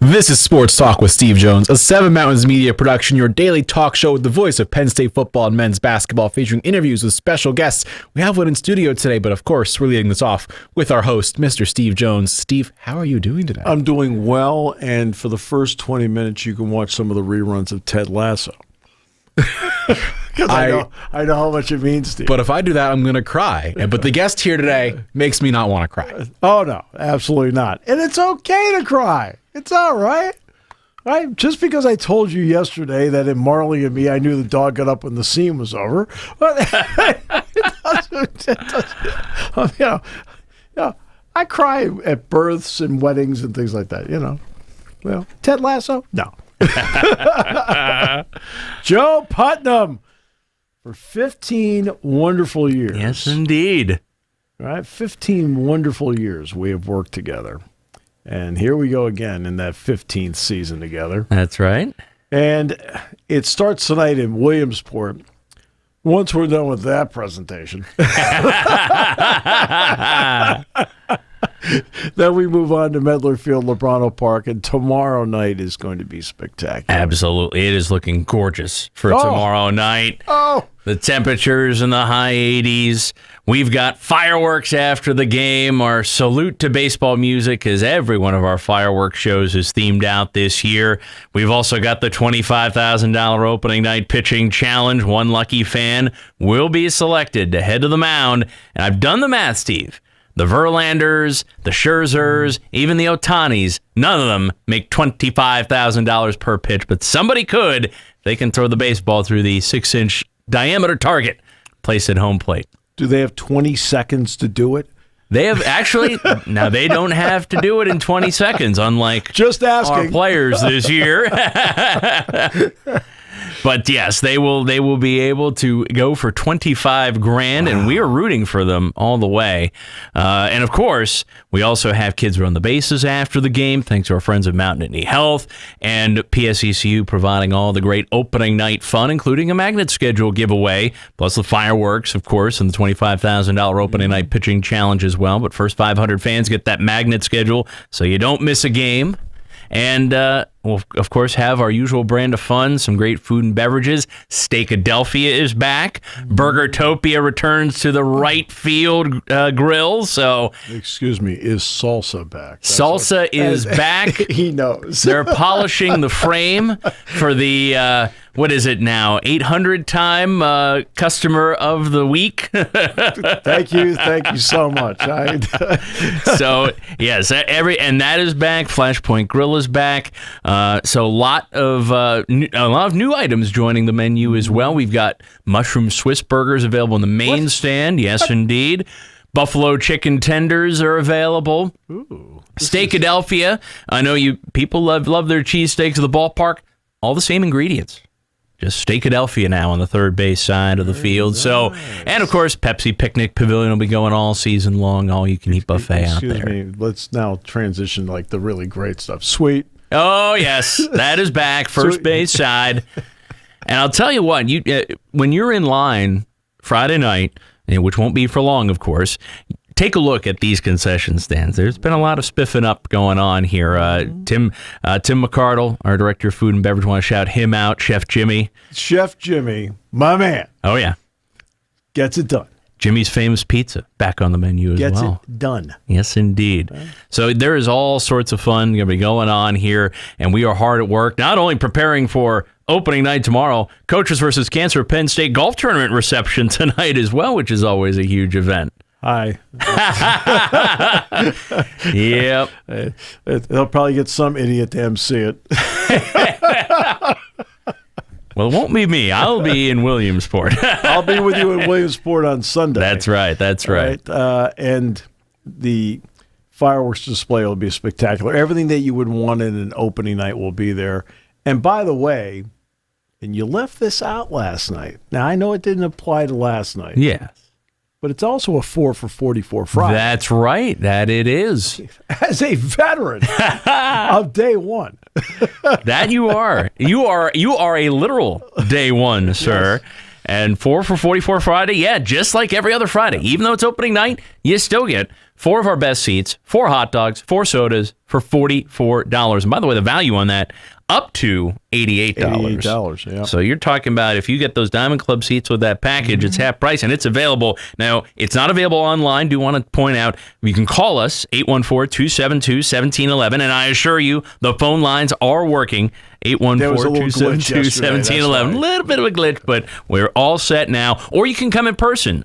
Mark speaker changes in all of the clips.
Speaker 1: This is Sports Talk with Steve Jones, a Seven Mountains Media production, your daily talk show with the voice of Penn State football and men's basketball, featuring interviews with special guests. We have one in studio today, but of course, we're leading this off with our host, Mr. Steve Jones. Steve, how are you doing today?
Speaker 2: I'm doing well, and for the first 20 minutes, you can watch some of the reruns of Ted Lasso. Because I know how much it means to you.
Speaker 1: But if I do that, I'm going to cry. But the guest here today makes me not want to cry.
Speaker 2: Oh, no, absolutely not. And it's okay to cry. It's all right. Right? Just because I told you yesterday that in Marley and Me, I knew the dog got up when the scene was over. But I cry at births and weddings and things like that, you know. Well, Ted Lasso? No. Joe Putnam for 15 wonderful years.
Speaker 3: Yes, indeed.
Speaker 2: Right? 15 wonderful years we have worked together. And here we go again in that 15th season together.
Speaker 3: That's right.
Speaker 2: And it starts tonight in Williamsport. Once we're done with that presentation, then we move on to Medler Field, Lebrano Park, and tomorrow night is going to be spectacular.
Speaker 3: Absolutely. It is looking gorgeous for tomorrow night.
Speaker 2: Oh!
Speaker 3: The temperatures in the high 80s. We've got fireworks after the game. Our salute to baseball music, as every one of our fireworks shows is themed out this year. We've also got the $25,000 opening night pitching challenge. One lucky fan will be selected to head to the mound. And I've done the math, Steve. The Verlanders, the Scherzers, even the Otanis, none of them make $25,000 per pitch, but somebody could. They can throw the baseball through the 6-inch diameter target placed at home plate.
Speaker 2: Do they have 20 seconds to do it?
Speaker 3: They have actually, now they don't have to do it in 20 seconds, unlike
Speaker 2: just asking
Speaker 3: our players this year. But yes, they will be able to go for $25,000, and we are rooting for them all the way. And of course, we also have kids run the bases after the game, thanks to our friends at Mountain Nittany Health, and PSECU providing all the great opening night fun, including a magnet schedule giveaway, plus the fireworks, of course, and the $25,000 opening night pitching challenge as well. But first 500 fans get that magnet schedule, so you don't miss a game. And we'll, of course, have our usual brand of fun, some great food and beverages. Steakadelphia is back. Burgertopia returns to the right field grill. So,
Speaker 2: excuse me, is salsa back?
Speaker 3: Salsa is back.
Speaker 2: He knows.
Speaker 3: They're polishing the frame for the, what is it now, 800-time customer of the week.
Speaker 2: Thank you so much.
Speaker 3: So yes, and that is back. Flashpoint Grill is back. So a lot of new items joining the menu as well. We've got mushroom Swiss burgers available in the main stand. Yes, indeed. Buffalo chicken tenders are available.
Speaker 2: Ooh,
Speaker 3: Steakadelphia. I know people love their cheesesteaks at the ballpark. All the same ingredients. Just Steakadelphia now on the third base side of the field.
Speaker 2: Nice.
Speaker 3: So, and of course, Pepsi Picnic Pavilion will be going all season long, all you can eat buffet out there.
Speaker 2: Excuse me, let's now transition like the really great stuff. Sweet.
Speaker 3: Oh, yes, that is back, first base side. And I'll tell you what, when you're in line Friday night, which won't be for long, of course, take a look at these concession stands. There's been a lot of spiffing up going on here. Tim McCardle, our director of food and beverage, want to shout him out. Chef Jimmy.
Speaker 2: Chef Jimmy, my man.
Speaker 3: Oh, yeah.
Speaker 2: Gets it done.
Speaker 3: Jimmy's Famous Pizza back on the menu as well.
Speaker 2: Gets it done.
Speaker 3: Yes, indeed. Okay. So there is all sorts of fun going to be going on here, and we are hard at work, not only preparing for opening night tomorrow, Coaches versus Cancer Penn State Golf Tournament reception tonight as well, which is always a huge event.
Speaker 2: Hi.
Speaker 3: Yep.
Speaker 2: They'll probably get some idiot to MC it.
Speaker 3: Well, it won't be me. I'll be in Williamsport.
Speaker 2: I'll be with you in Williamsport on Sunday.
Speaker 3: That's right. That's right.
Speaker 2: And the fireworks display will be spectacular. Everything that you would want in an opening night will be there. And by the way, and you left this out last night. Now, I know it didn't apply to last night.
Speaker 3: Yes.
Speaker 2: But it's also a 4 for 44 Friday.
Speaker 3: That's right. That it is.
Speaker 2: As a veteran of day one.
Speaker 3: That you are. You are a literal day one, sir. Yes. And 4 for 44 Friday, yeah, just like every other Friday. Even though it's opening night, you still get 4 of our best seats, 4 hot dogs, 4 sodas for $44. And by the way, the value on that, up to $88.
Speaker 2: $88, yeah.
Speaker 3: So you're talking about if you get those Diamond Club seats with that package, it's half price, and it's available. Now, it's not available online. Do want to point out, you can call us, 814-272-1711, and I assure you, the phone lines are working. 814-272-1711. A little bit of a glitch, but we're all set now. Or you can come in person.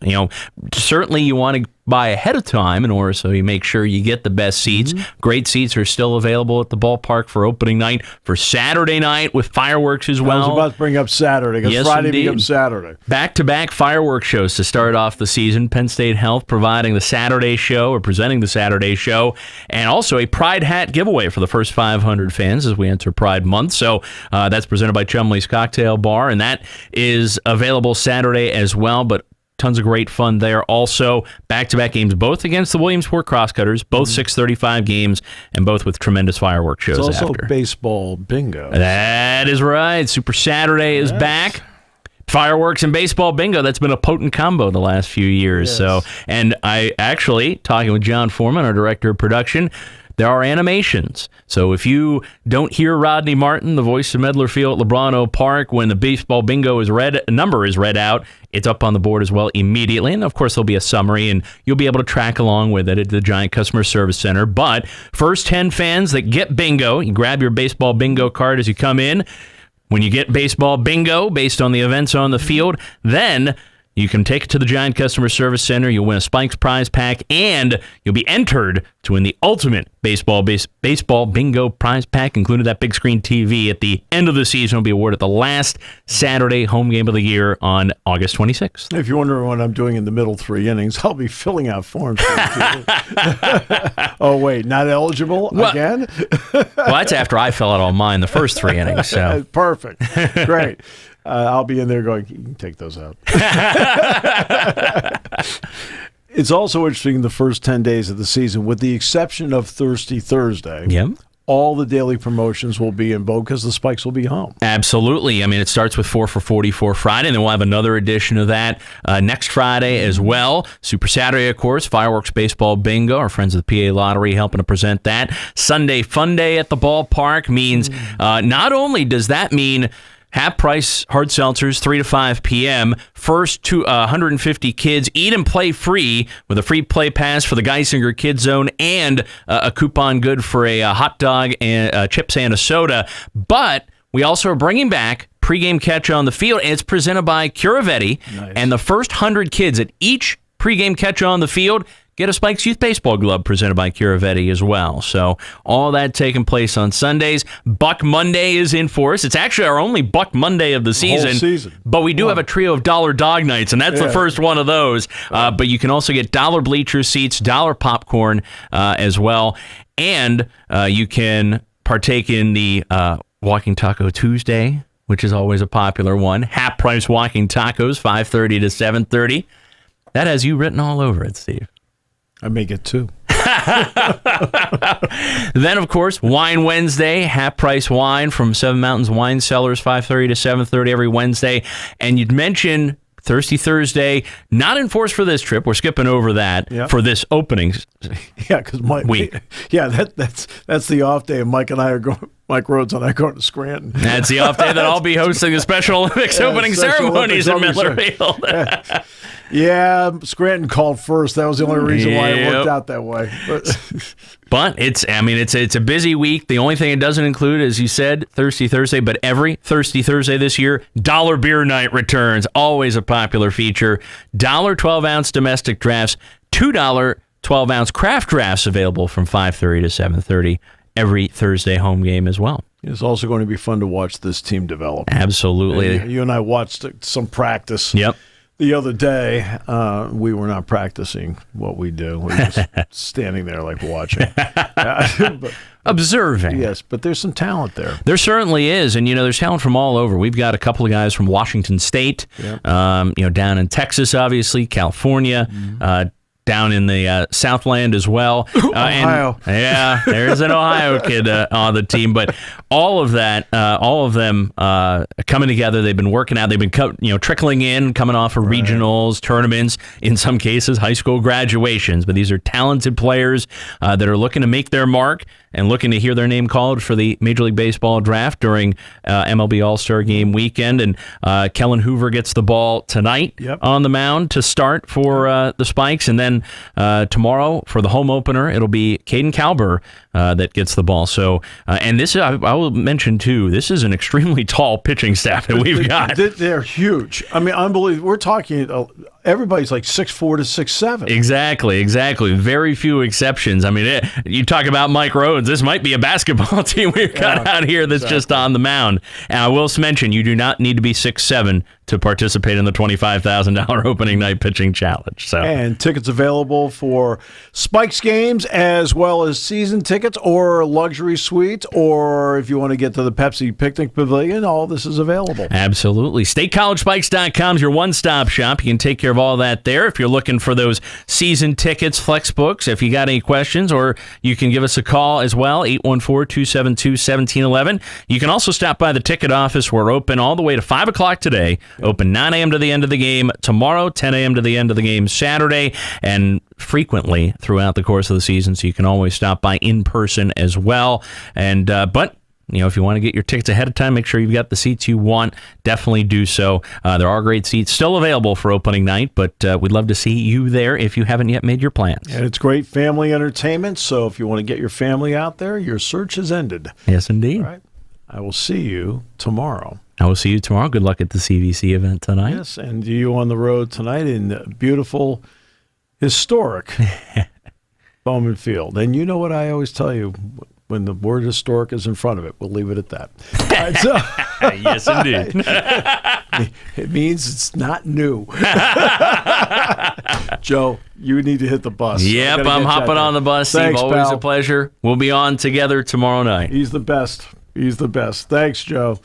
Speaker 3: Certainly you want to buy ahead of time in order so you make sure you get the best seats. Great seats are still available at the ballpark for opening night, for Saturday night with fireworks as well.
Speaker 2: I was about to bring up Saturday because Friday becomes Saturday.
Speaker 3: Back-to-back fireworks shows to start off the season. Penn State Health providing the Saturday show or presenting the Saturday show, and also a Pride hat giveaway for the first 500 fans as we enter Pride Month. So that's presented by Chumley's Cocktail Bar, and that is available Saturday as well, but tons of great fun there. Also, back-to-back games, both against the Williamsport Crosscutters, both 6:35 games, and both with tremendous fireworks shows
Speaker 2: after. It's also
Speaker 3: after.
Speaker 2: baseball bingo.
Speaker 3: That is right. Super Saturday is back. Fireworks and baseball bingo, that's been a potent combo the last few years.
Speaker 2: Yes.
Speaker 3: So, and I actually, talking with John Foreman, our director of production, there are animations. So if you don't hear Rodney Martin, the voice of Medler Field at Lebrano Park, when the baseball bingo number is read out, it's up on the board as well immediately. And of course, there'll be a summary, and you'll be able to track along with it at the Giant Customer Service Center. But first 10 fans that get bingo, you grab your baseball bingo card as you come in. When you get baseball bingo based on the events on the field, then you can take it to the Giant Customer Service Center. You'll win a Spikes prize pack, and you'll be entered to win the ultimate baseball bingo prize pack, including that big screen TV at the end of the season. Will be awarded the last Saturday home game of the year on August 26th.
Speaker 2: If you're wondering what I'm doing in the middle 3 innings, I'll be filling out forms for you. Oh, wait, not eligible again?
Speaker 3: Well, that's after I fill out all mine the first 3 innings. So.
Speaker 2: Perfect. Great. I'll be in there going, you can take those out. It's also interesting the first 10 days of the season, with the exception of Thirsty Thursday.
Speaker 3: Yep.
Speaker 2: All the daily promotions will be in vogue because the Spikes will be home.
Speaker 3: Absolutely. I mean, it starts with 4 for $44 Friday, and then we'll have another edition of that next Friday as well. Super Saturday, of course, fireworks, baseball, bingo. Our friends at the PA Lottery helping to present that. Sunday Fun Day at the ballpark means not only does that mean half-price hard seltzers, 3 to 5 p.m. First 150 kids eat and play free with a free play pass for the Geisinger Kids Zone and a coupon good for a hot dog and chips and a soda. But we also are bringing back pregame catch on the field, and it's presented by Curavetti. Nice. And the first 100 kids at each pregame catch on the field get a Spikes Youth Baseball glove presented by Curavetti as well. So all that taking place on Sundays. Buck Monday is in force. It's actually our only Buck Monday of the season. But we do have a trio of dollar dog nights, and that's the first one of those. But you can also get dollar bleacher seats, dollar popcorn as well. And you can partake in the Walking Taco Tuesday, which is always a popular one. Half-price walking tacos, 5:30 to 7:30. That has you written all over it, Steve.
Speaker 2: I may get 2.
Speaker 3: Then, of course, Wine Wednesday, half-price wine from Seven Mountains Wine Cellars, 5:30 to 7:30 every Wednesday. And you'd mention Thirsty Thursday, not in force for this trip. We're skipping over that for this opening.
Speaker 2: Yeah, because week. Yeah, that's the off day, and Mike and I are going. Mike Rhodes and I go to Scranton.
Speaker 3: That's the off day that I'll be hosting the Special Olympics opening ceremonies at Miller Field.
Speaker 2: Yeah, Scranton called first. That was the only reason why it worked out that way.
Speaker 3: But it's a busy week. The only thing it doesn't include, as you said, Thirsty Thursday, but every Thirsty Thursday this year, Dollar Beer Night returns. Always a popular feature. $1 12-ounce domestic drafts, $2 12-ounce craft drafts available from 5:30 to 7:30 every Thursday home game as well.
Speaker 2: It's also going to be fun to watch this team develop.
Speaker 3: Absolutely.
Speaker 2: You and I watched some practice.
Speaker 3: Yep.
Speaker 2: The other day, we were not practicing what we do. We were just standing there like watching. But,
Speaker 3: observing.
Speaker 2: Yes, but there's some talent there.
Speaker 3: There certainly is, and there's talent from all over. We've got a couple of guys from Washington State, down in Texas, obviously, California, down in the Southland as well.
Speaker 2: Ohio.
Speaker 3: Yeah, there's an Ohio kid on the team, but all of them coming together. They've been working out. They've been trickling in, coming off of regionals, tournaments, in some cases high school graduations. But these are talented players that are looking to make their mark and looking to hear their name called for the Major League Baseball draft during MLB All-Star Game weekend. And Kellen Hoover gets the ball tonight on the mound to start for the Spikes. And then tomorrow for the home opener, it'll be Caden Calber that gets the ball. So, and this, I will mention too, this is an extremely tall pitching staff that we've got.
Speaker 2: They're huge. I mean, unbelievable. We're talking, everybody's like 6'4" to 6'7".
Speaker 3: Exactly. Very few exceptions. I mean, you talk about Mike Rhodes, this might be a basketball team we've got out here that's just on the mound. And I will mention, you do not need to be 6'7" to participate in the $25,000 opening night pitching challenge. So,
Speaker 2: and tickets available for Spikes games as well as season tickets or luxury suites, or if you want to get to the Pepsi Picnic Pavilion, all this is available.
Speaker 3: Absolutely. StateCollegeSpikes.com is your one-stop shop. You can take care of all that there. If you're looking for those season tickets, flex books, if you got any questions, or you can give us a call as well, 814-272-1711. You can also stop by the ticket office. We're open all the way to 5 o'clock today. Open 9 a.m. to the end of the game tomorrow, 10 a.m. to the end of the game Saturday, and frequently throughout the course of the season, so you can always stop by in person as well. And but if you want to get your tickets ahead of time, make sure you've got the seats you want. Definitely do so. There are great seats still available for opening night, but we'd love to see you there if you haven't yet made your plans.
Speaker 2: And it's great family entertainment, so if you want to get your family out there, your search has ended.
Speaker 3: Yes, indeed.
Speaker 2: All right. I will see you tomorrow.
Speaker 3: I will see you tomorrow. Good luck at the CVC event tonight.
Speaker 2: Yes, and you on the road tonight in beautiful, historic Bowman Field. And you know what I always tell you, when the word historic is in front of it, we'll leave it at that. All right, so,
Speaker 3: yes, indeed.
Speaker 2: It means it's not new. Joe, you need to hit the bus.
Speaker 3: Yep, I'm hopping on the bus.
Speaker 2: Thanks,
Speaker 3: Steve, always
Speaker 2: pal.
Speaker 3: a pleasure. We'll be on together tomorrow night.
Speaker 2: He's the best. He's the best. Thanks, Joe.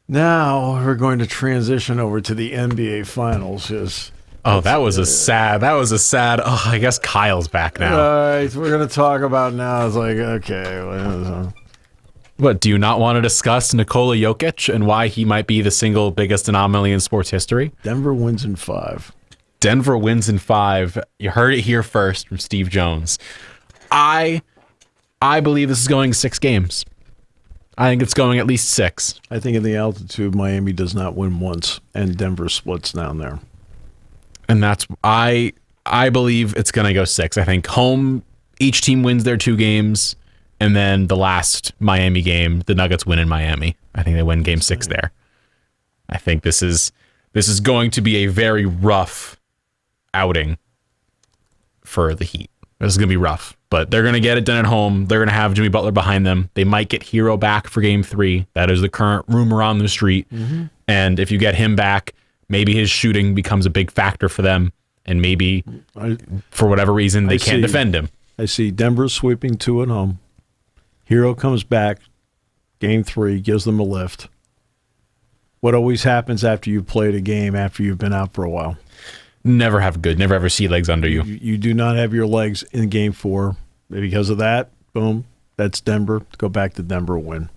Speaker 2: Now we're going to transition over to the NBA Finals.
Speaker 1: That was a sad. I guess Kyle's back now.
Speaker 2: All right, we're going to talk about now. It's like, okay.
Speaker 1: What, do you not want to discuss Nikola Jokic and why he might be the single biggest anomaly in sports history?
Speaker 2: Denver wins in 5.
Speaker 1: Denver wins in 5. You heard it here first from Steve Jones. I believe this is going 6 games. I think it's going at least 6.
Speaker 2: I think in the altitude, Miami does not win once, and Denver splits down there.
Speaker 1: And that's I believe it's going to go 6. I think home, each team wins their 2 games, and then the last Miami game, the Nuggets win in Miami. I think they win game 6 there. I think this is going to be a very rough outing for the Heat. This is going to be rough, but they're going to get it done at home. They're going to have Jimmy Butler behind them. They might get Hero back for game 3. That is the current rumor on the street. Mm-hmm. And if you get him back, maybe his shooting becomes a big factor for them. And maybe for whatever reason, they can't defend him.
Speaker 2: I see Denver sweeping 2 at home. Hero comes back, game 3, gives them a lift. What always happens after you've played a game, after you've been out for a while?
Speaker 1: Never ever see legs under you.
Speaker 2: You do not have your legs in game 4. Because of that, boom, that's Denver. Go back to Denver, win.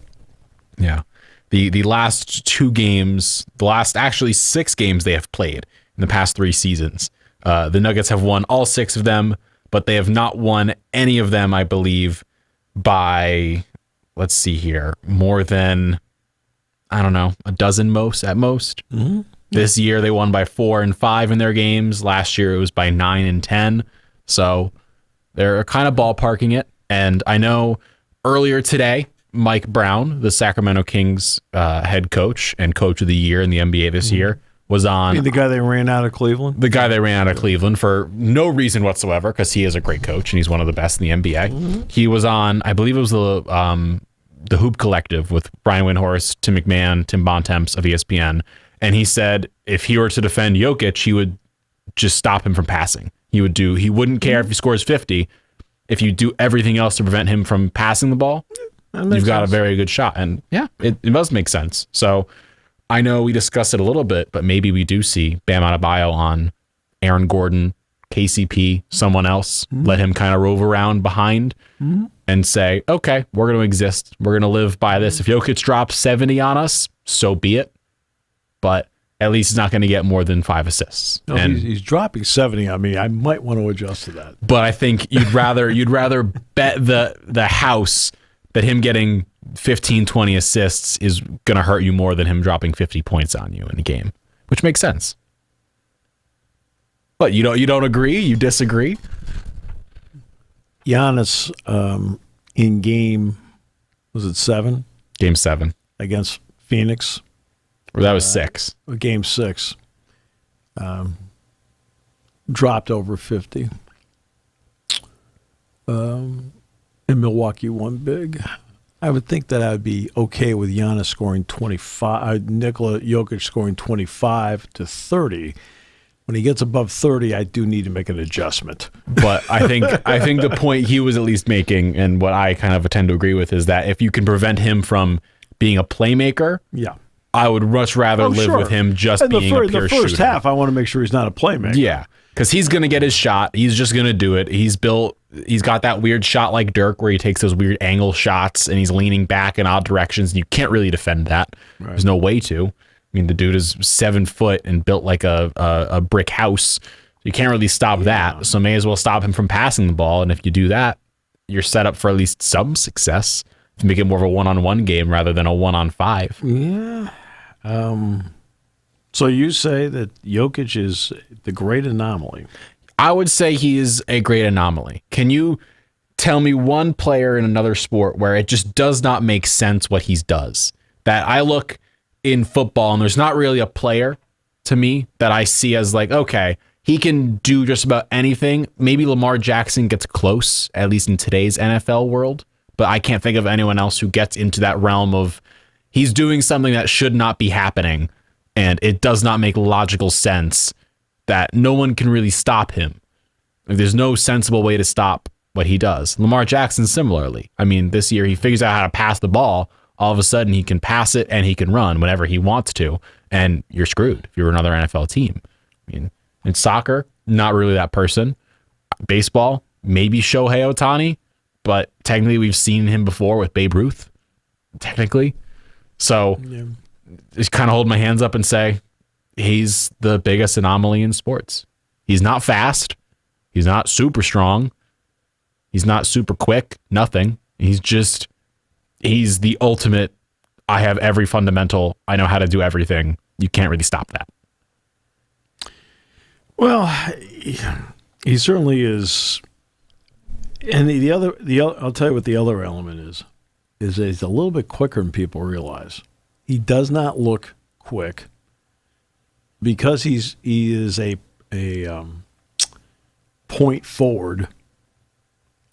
Speaker 1: Yeah. The last 2 games, the last actually 6 games they have played in the past 3 seasons, the Nuggets have won all 6 of them, but they have not won any of them, I believe, by, let's see here, more than, I don't know, a dozen at most. Mm-hmm. This year they won by 4 and 5 in their games. Last year it was by 9 and 10. So they're kind of ballparking it. And I know earlier today, Mike Brown, the Sacramento Kings head coach and coach of the year in the NBA this year, was on.
Speaker 2: The guy they ran out of Cleveland?
Speaker 1: The guy they ran out of Cleveland for no reason whatsoever, because he is a great coach and he's one of the best in the NBA. Mm-hmm. He was on, I believe it was the Hoop Collective with Brian Windhorst, Tim McMahon, Tim Bontemps of ESPN. And he said if he were to defend Jokic, he would just stop him from passing. He wouldn't care if he scores 50. If you do everything else to prevent him from passing the ball, you've got a very good shot. And yeah, it does make sense. So I know we discussed it a little bit, but maybe we do see Bam Adebayo on Aaron Gordon, KCP, someone else, let him kind of rove around behind and say, okay, we're going to exist. We're going to live by this. If Jokic drops 70 on us, so be it. But at least he's not going to get more than 5 assists.
Speaker 2: No, he's dropping 70 on me. I might want to adjust to that.
Speaker 1: But I think you'd rather bet the house that him getting 15, 20 assists is going to hurt you more than him dropping 50 points on you in a game, which makes sense. But you don't agree? You disagree?
Speaker 2: Giannis in game, was it 7?
Speaker 1: Game 7.
Speaker 2: Against Phoenix.
Speaker 1: Or that was 6.
Speaker 2: Game 6. Dropped over 50. And Milwaukee won big. I would think that I would be okay with Giannis scoring 25, Nikola Jokic scoring 25 to 30. When he gets above 30, I do need to make an adjustment.
Speaker 1: But I think the point he was at least making, and what I kind of tend to agree with, is that if you can prevent him from being a playmaker,
Speaker 2: yeah,
Speaker 1: I would much rather live with him just being a pure shooter.
Speaker 2: The first half, I want to make sure he's not a playmaker.
Speaker 1: Yeah, because he's going to get his shot. He's just going to do it. He's got that weird shot like Dirk where he takes those weird angle shots and he's leaning back in odd directions. And you can't really defend that. Right. There's no way to. I mean, the dude is 7 foot and built like a brick house. You can't really stop that. So may as well stop him from passing the ball. And if you do that, you're set up for at least some success to make it more of a 1-on-1 game rather than a 1-on-5.
Speaker 2: Yeah. So you say that Jokic is the great anomaly?
Speaker 1: I would say he is a great anomaly. Can you tell me one player in another sport where it just does not make sense what he does? That I look in football and there's not really a player to me that I see as like, okay, he can do just about anything. Maybe Lamar Jackson gets close, at least in today's NFL world, but I can't think of anyone else who gets into that realm of he's doing something that should not be happening, and it does not make logical sense that no one can really stop him. There's no sensible way to stop what he does. Lamar Jackson, similarly. I mean, this year he figures out how to pass the ball. All of a sudden he can pass it and he can run whenever he wants to, and you're screwed if you're another NFL team. I mean, in soccer, not really that person. Baseball, maybe Shohei Ohtani, but technically we've seen him before with Babe Ruth, technically. So just kind of hold my hands up and say he's the biggest anomaly in sports. He's not fast. He's not super strong. He's not super quick. Nothing. He's the ultimate. I have every fundamental. I know how to do everything. You can't really stop that.
Speaker 2: Well, he certainly is. And the other, I'll tell you what the other element is that he's a little bit quicker than people realize. He does not look quick because he is a point forward.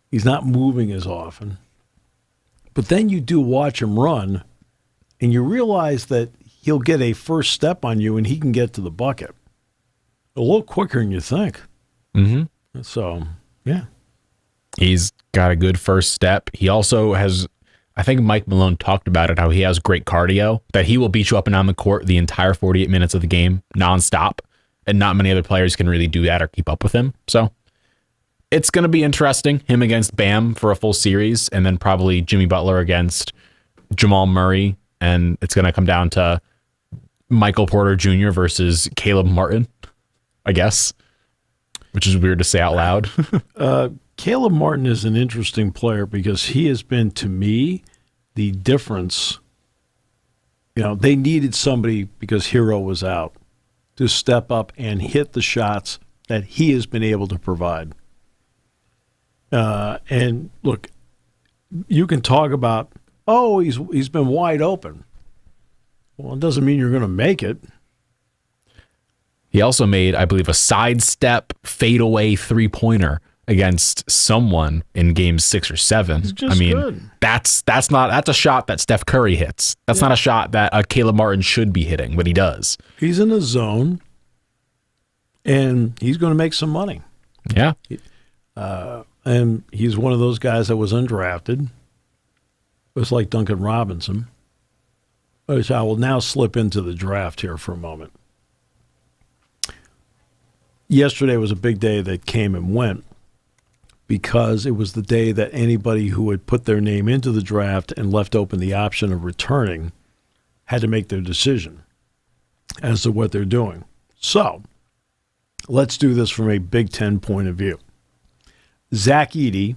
Speaker 2: He's not moving as often. But then you do watch him run, and you realize that he'll get a first step on you, and he can get to the bucket a little quicker than you think. Mm-hmm. So, yeah.
Speaker 1: He's got a good first step. He also has, I think Mike Malone talked about it, how he has great cardio, that he will beat you up and down the court the entire 48 minutes of the game nonstop, and not many other players can really do that or keep up with him. So it's going to be interesting, him against Bam for a full series, and then probably Jimmy Butler against Jamal Murray, and it's going to come down to Michael Porter Jr. versus Caleb Martin, I guess, which is weird to say out loud.
Speaker 2: Caleb Martin is an interesting player because he has been, to me, the difference. You know, they needed somebody, because Hero was out, to step up and hit the shots that he has been able to provide. And look, you can talk about, he's been wide open. Well, it doesn't mean you're going to make it.
Speaker 1: He also made, I believe, a sidestep fadeaway 3-pointer against someone in games 6 or 7. I mean,
Speaker 2: good.
Speaker 1: that's a shot that Steph Curry hits. That's not a shot that Caleb Martin should be hitting, but he does.
Speaker 2: He's in the zone, and he's going to make some money.
Speaker 1: Yeah.
Speaker 2: And he's one of those guys that was undrafted. It was like Duncan Robinson. Which I will now slip into the draft here for a moment. yesterday was a big day that came and went because it was the day that anybody who had put their name into the draft and left open the option of returning had to make their decision as to what they're doing. So let's do this from a Big Ten point of view. Zach Edey,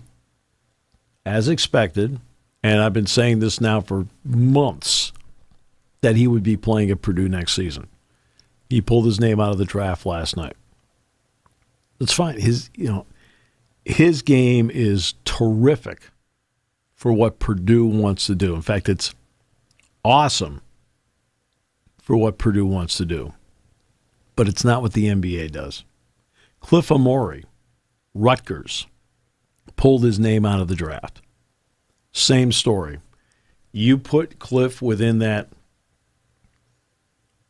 Speaker 2: as expected, and I've been saying this now for months, that he would be playing at Purdue next season. He pulled his name out of the draft last night. That's fine. His game is terrific for what Purdue wants to do. In fact, it's awesome for what Purdue wants to do. But it's not what the NBA does. Cliff Amore, Rutgers, pulled his name out of the draft. Same story. You put Cliff within that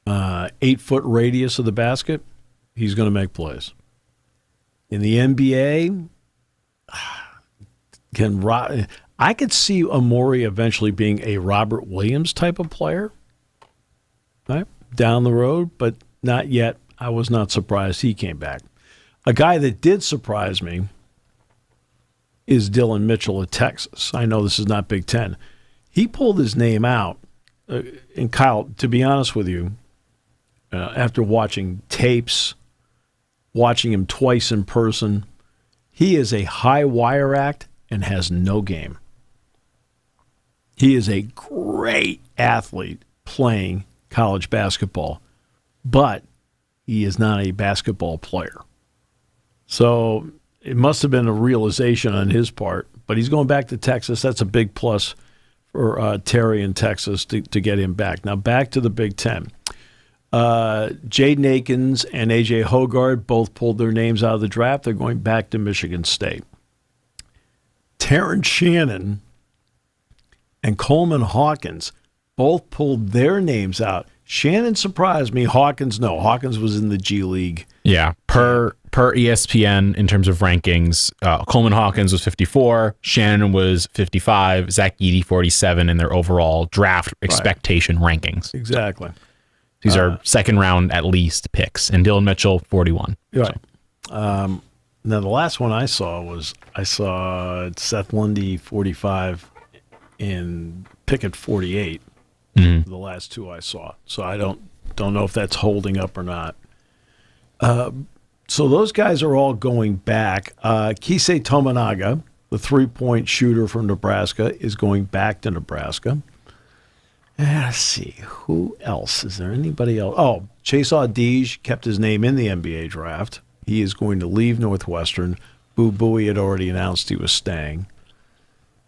Speaker 2: 8-foot radius of the basket, he's going to make plays. In the NBA, I could see Amore eventually being a Robert Williams type of player, right? Down the road, but not yet. I was not surprised he came back. A guy that did surprise me is Dylan Mitchell of Texas. I know this is not Big Ten. He pulled his name out. And Kyle, to be honest with you, after watching tapes, watching him twice in person, he is a high wire act and has no game. He is a great athlete playing college basketball, but he is not a basketball player. So it must have been a realization on his part, but he's going back to Texas. That's a big plus for Terry in Texas to get him back. Now back to the Big Ten. Jaden Akins and A.J. Hoggard both pulled their names out of the draft. They're going back to Michigan State. Terrence Shannon and Coleman Hawkins both pulled their names out. Shannon surprised me. Hawkins, no. Hawkins was in the G League.
Speaker 1: Yeah, per ESPN in terms of rankings, Coleman Hawkins was 54, Shannon was 55, Zach Edey 47 in their overall draft expectation rankings.
Speaker 2: Exactly.
Speaker 1: These are second round at least picks, and Dylan Mitchell 41.
Speaker 2: Right. So. Now the last one I saw Seth Lundy 45 and Pickett 48. Mm-hmm. The last two I saw, so I don't know if that's holding up or not. So those guys are all going back. Kisei Tominaga, the 3-point shooter from Nebraska, is going back to Nebraska. Let's see. Who else? Is there anybody else? Oh, Chase Audige kept his name in the NBA draft. He is going to leave Northwestern. Boo Buie had already announced he was staying.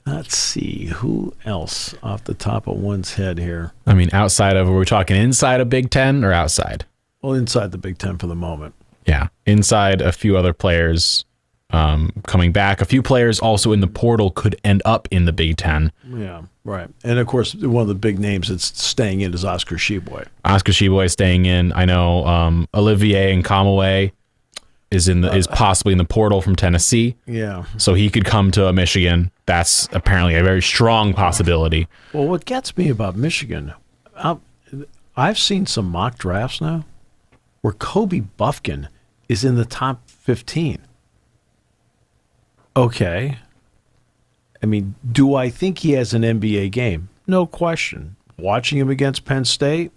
Speaker 2: Let's see. Who else off the top of one's head here?
Speaker 1: I mean, outside of, are we talking inside of Big Ten or outside?
Speaker 2: Well, inside the Big Ten for the moment.
Speaker 1: Yeah. Inside, a few other players coming back. A few players also in the portal could end up in the Big Ten.
Speaker 2: Yeah, right. And, of course, one of the big names that's staying in is Oscar Tshiebwe.
Speaker 1: Oscar Tshiebwe staying in. I know Olivier Nkamhoua is possibly in the portal from Tennessee.
Speaker 2: Yeah.
Speaker 1: So he could come to Michigan. That's apparently a very strong possibility.
Speaker 2: Well, what gets me about Michigan, I've seen some mock drafts now where Kobe Buffkin is in the top 15. Okay. I mean, do I think he has an NBA game? No question. Watching him against Penn State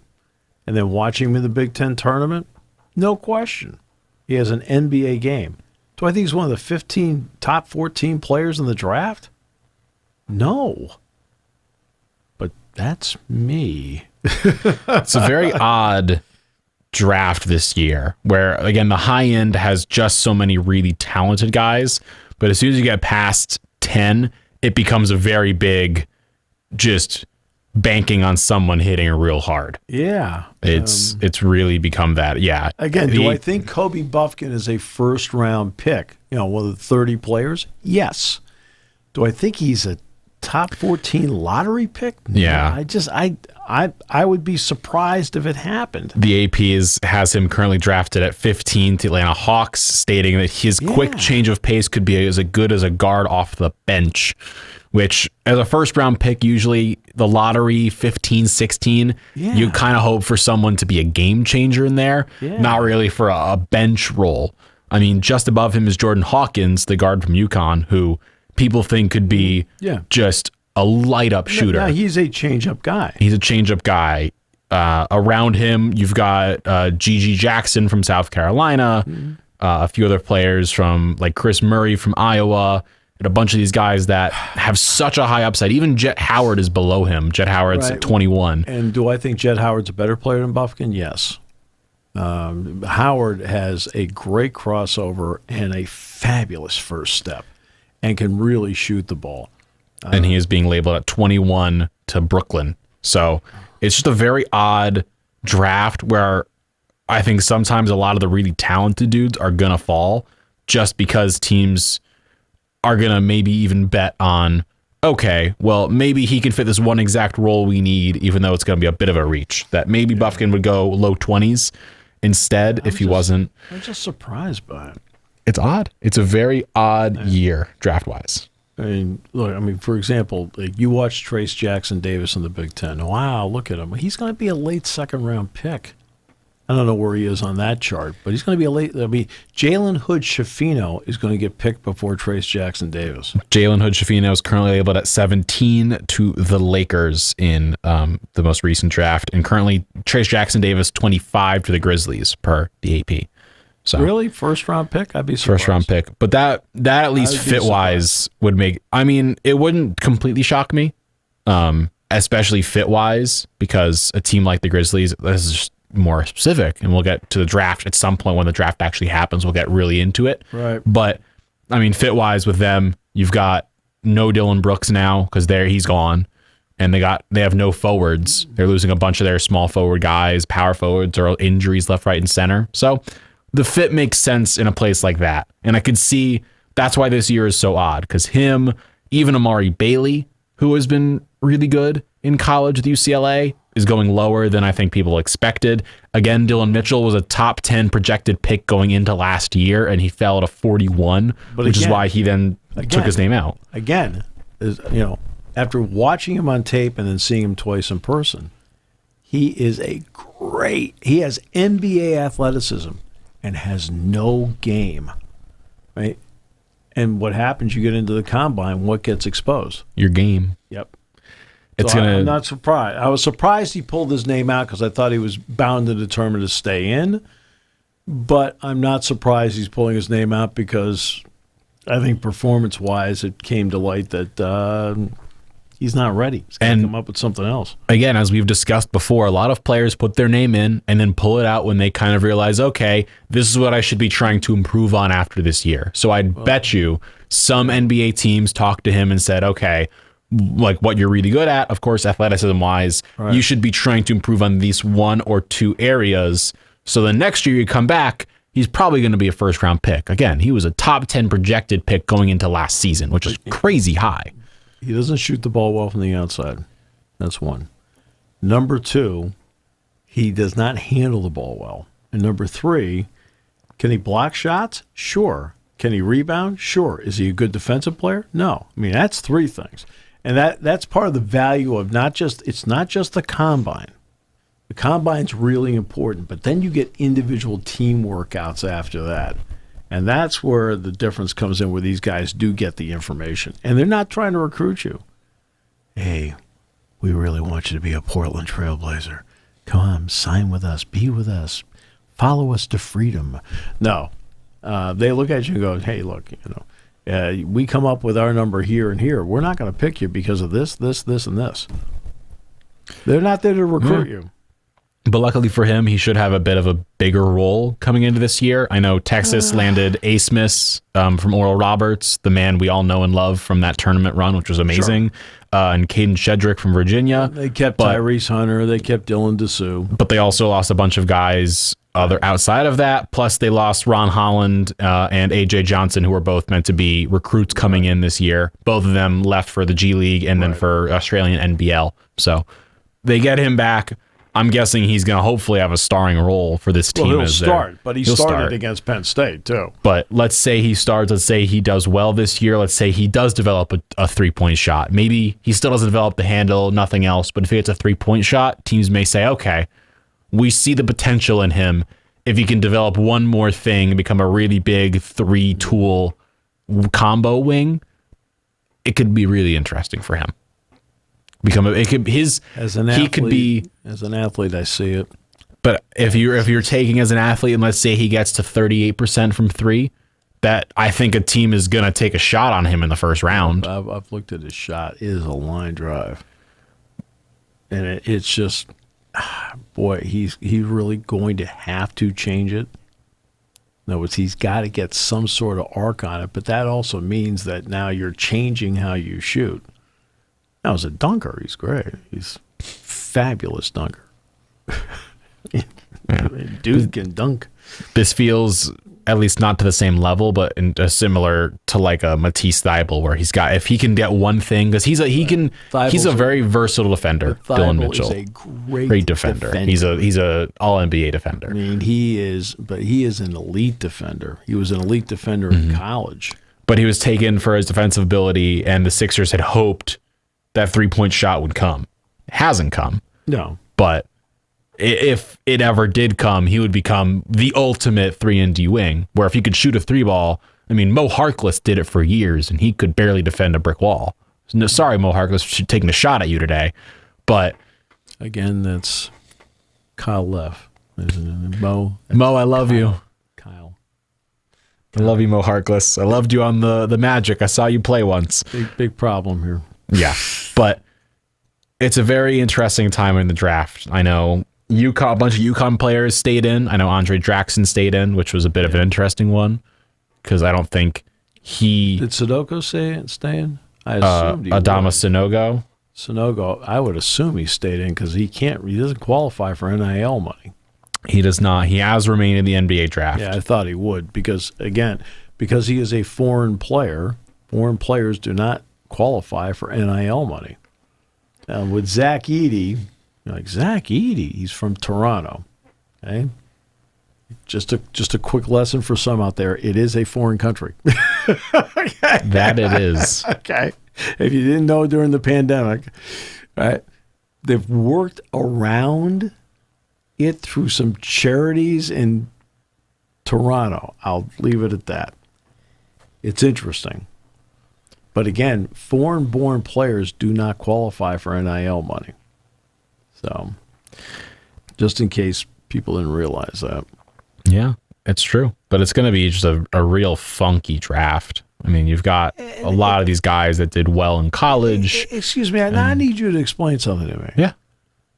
Speaker 2: and then watching him in the Big Ten tournament? No question. He has an NBA game. Do I think he's one of the top 14 players in the draft? No. But that's me.
Speaker 1: It's a very odd draft this year where, again, the high end has just so many really talented guys. But as soon as you get past 10, it becomes a very big just banking on someone hitting it real hard.
Speaker 2: Yeah.
Speaker 1: It's really become that. Yeah.
Speaker 2: Again, do I think Kobe Buffkin is a first-round pick? One of the 30 players? Yes. Do I think he's a top 14 lottery pick?
Speaker 1: Yeah.
Speaker 2: I would be surprised if it happened.
Speaker 1: The AP has him currently drafted at 15 to Atlanta Hawks, stating that his quick change of pace could be as good as a guard off the bench, which as a first round pick, usually the lottery 15, 16, you kind of hope for someone to be a game changer in there, not really for a bench role. I mean, just above him is Jordan Hawkins, the guard from UConn, who people think could be just a light up shooter.
Speaker 2: Yeah, he's a change-up guy.
Speaker 1: He's a change-up guy. Around him, you've got Gigi Jackson from South Carolina, a few other players from like Chris Murray from Iowa, and a bunch of these guys that have such a high upside. Even Jet Howard is below him. Jet Howard's at 21.
Speaker 2: And do I think Jet Howard's a better player than Buffkin? Yes. Howard has a great crossover and a fabulous first step and can really shoot the ball.
Speaker 1: And he is being labeled at 21 to Brooklyn. So it's just a very odd draft where I think sometimes a lot of the really talented dudes are going to fall just because teams are going to maybe even bet on, okay, well, maybe he can fit this one exact role we need, even though it's going to be a bit of a reach. That maybe Buffkin would go low 20s instead if he wasn't.
Speaker 2: I'm just surprised by it.
Speaker 1: It's odd. It's a very odd year draft-wise.
Speaker 2: I mean, look, for example, like you watch Trace Jackson Davis in the Big Ten. Wow, look at him. He's going to be a late second-round pick. I don't know where he is on that chart, but he's going to be Jalen Hood-Schifino is going to get picked before Trace Jackson Davis.
Speaker 1: Jalen Hood-Schifino is currently labeled at 17 to the Lakers in the most recent draft, and currently Trace Jackson Davis 25 to the Grizzlies per the AP. So
Speaker 2: really, first-round pick? I'd be surprised.
Speaker 1: First-round pick, but that at least fit-wise would make. I mean, it wouldn't completely shock me, especially fit-wise, because a team like the Grizzlies, this is just more specific, and we'll get to the draft at some point when the draft actually happens. We'll get really into it.
Speaker 2: Right.
Speaker 1: But I mean, fit-wise with them, you've got no Dylan Brooks now because he's gone, and they have no forwards. They're losing a bunch of their small forward guys, power forwards, or injuries left, right, and center. So the fit makes sense in a place like that. And I could see that's why this year is so odd, because him, even Amari Bailey, who has been really good in college with UCLA, is going lower than I think people expected. Again, Dylan Mitchell was a top 10 projected pick going into last year, and he fell to 41, which is why he then took his name out.
Speaker 2: Again, after watching him on tape and then seeing him twice in person, he has NBA athleticism and has no game, right? And what happens, you get into the combine, what gets exposed?
Speaker 1: Your game.
Speaker 2: Yep.
Speaker 1: I'm
Speaker 2: not surprised. I was surprised he pulled his name out because I thought he was bound and determined to stay in. But I'm not surprised he's pulling his name out because I think performance-wise it came to light that he's not ready. He's got to come up with something else. Again,
Speaker 1: as we've discussed before, a lot of players put their name in and then pull it out when they kind of realize, okay, this is what I should be trying to improve on after this year. So I'd bet you some NBA teams talked to him and said, okay, like what you're really good at, of course, athleticism-wise, you should be trying to improve on these one or two areas. So the next year you come back, he's probably going to be a first-round pick. Again, he was a top 10 projected pick going into last season, which is crazy high.
Speaker 2: He doesn't shoot the ball well from the outside. That's one. Number two, he does not handle the ball well. And number three, can he block shots? Sure. Can he rebound? Sure. Is he a good defensive player? No. I mean, that's three things. And that's part of the value of it's not just the combine. The combine's really important, but then you get individual team workouts after that. And that's where the difference comes in, where these guys do get the information. And they're not trying to recruit you. Hey, we really want you to be a Portland Trailblazer. Come on, sign with us, be with us, follow us to freedom. No. They look at you and go, hey, look, we come up with our number here and here. We're not going to pick you because of this, this, this, and this. They're not there to recruit you.
Speaker 1: But luckily for him, he should have a bit of a bigger role coming into this year. I know Texas landed A. Smith from Oral Roberts, the man we all know and love from that tournament run, which was amazing. Sure. And Caden Shedrick from Virginia.
Speaker 2: They kept Tyrese Hunter. They kept Dylan Dessou.
Speaker 1: But they also lost a bunch of guys outside of that. Plus, they lost Ron Holland and A.J. Johnson, who were both meant to be recruits coming in this year. Both of them left for the G League and then for Australian NBL. So they get him back. I'm guessing he's going to hopefully have a starring role for this team.
Speaker 2: Well, he'll
Speaker 1: as
Speaker 2: start, but he
Speaker 1: he'll
Speaker 2: started
Speaker 1: start.
Speaker 2: against Penn State, too.
Speaker 1: But let's say he starts. Let's say he does well this year. Let's say he does develop a 3-point shot. Maybe he still doesn't develop the handle, nothing else. But if he gets a 3-point shot, teams may say, okay, we see the potential in him. If he can develop one more thing and become a really big 3-tool combo wing, it could be really interesting for him.
Speaker 2: As an athlete, I see it.
Speaker 1: But if you're taking as an athlete, and let's say he gets to 38% from 3, that I think a team is going to take a shot on him in the first round.
Speaker 2: I've looked at his shot. It is a line drive. And it's just, boy, he's really going to have to change it. In other words, he's got to get some sort of arc on it, but that also means that now you're changing how you shoot. Now, as a dunker, he's great. He's a fabulous dunker. Dude can dunk.
Speaker 1: This feels, at least not to the same level, but similar to like a Matisse Thybulle, where if he can get one thing, because he's a very versatile defender. Dylan Mitchell
Speaker 2: is a great
Speaker 1: defender. He's a all NBA defender.
Speaker 2: I mean, he is an elite defender. He was an elite defender in college.
Speaker 1: But he was taken for his defensive ability, and the Sixers had hoped that 3-point shot would come. It hasn't come.
Speaker 2: No.
Speaker 1: But if it ever did come, he would become the ultimate 3-and-D wing, where if he could shoot a 3-ball, I mean, Mo Harkless did it for years, and he could barely defend a brick wall. No, sorry, Mo Harkless, for taking a shot at you today. But
Speaker 2: again, that's Kyle Leff. Mo,
Speaker 1: I love you.
Speaker 2: Kyle.
Speaker 1: I love you, Mo Harkless. I loved you on the Magic. I saw you play once.
Speaker 2: Big problem here.
Speaker 1: Yeah, but it's a very interesting time in the draft. I know a bunch of UConn players stayed in. I know Andre Jackson stayed in, which was a bit of an interesting one because I don't think
Speaker 2: Did Sudoku stay in? I assumed he
Speaker 1: Adama
Speaker 2: would.
Speaker 1: Sanogo.
Speaker 2: Sanogo, I would assume he stayed in because he doesn't qualify for NIL money.
Speaker 1: He does not. He has remained in the NBA draft.
Speaker 2: Yeah, I thought he would because he is a foreign player. Foreign players do not qualify for NIL money. With Zach Edey, Zach Edey, he's from Toronto. Okay, just a quick lesson for some out there: it is a foreign country.
Speaker 1: That it is.
Speaker 2: Okay, if you didn't know during the pandemic, right? They've worked around it through some charities in Toronto. I'll leave it at that. It's interesting. But again, foreign-born players do not qualify for NIL money. So, just in case people didn't realize that.
Speaker 1: Yeah, it's true. But it's going to be just a real funky draft. I mean, you've got a lot of these guys that did well in college.
Speaker 2: Excuse me, I need you to explain something to me.
Speaker 1: Yeah.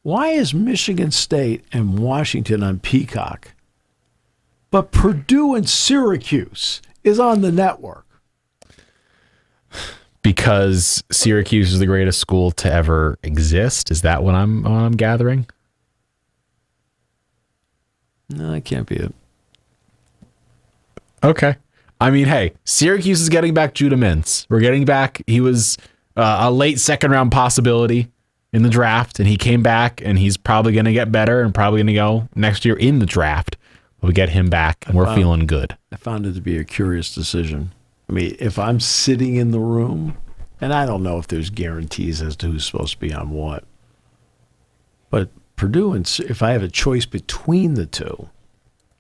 Speaker 2: Why is Michigan State and Washington on Peacock, but Purdue and Syracuse is on the network?
Speaker 1: Because Syracuse is the greatest school to ever exist. Is that what I'm gathering?
Speaker 2: No, that can't be it.
Speaker 1: Okay. I mean, hey, Syracuse is getting back Judah Mintz. We're getting back. He was a late second round possibility in the draft, and he came back, and he's probably going to get better and probably going to go next year in the draft. We get him back, and we're feeling good.
Speaker 2: I found it to be a curious decision. I mean, if I'm sitting in the room, and I don't know if there's guarantees as to who's supposed to be on what, but Purdue, and if I have a choice between the two,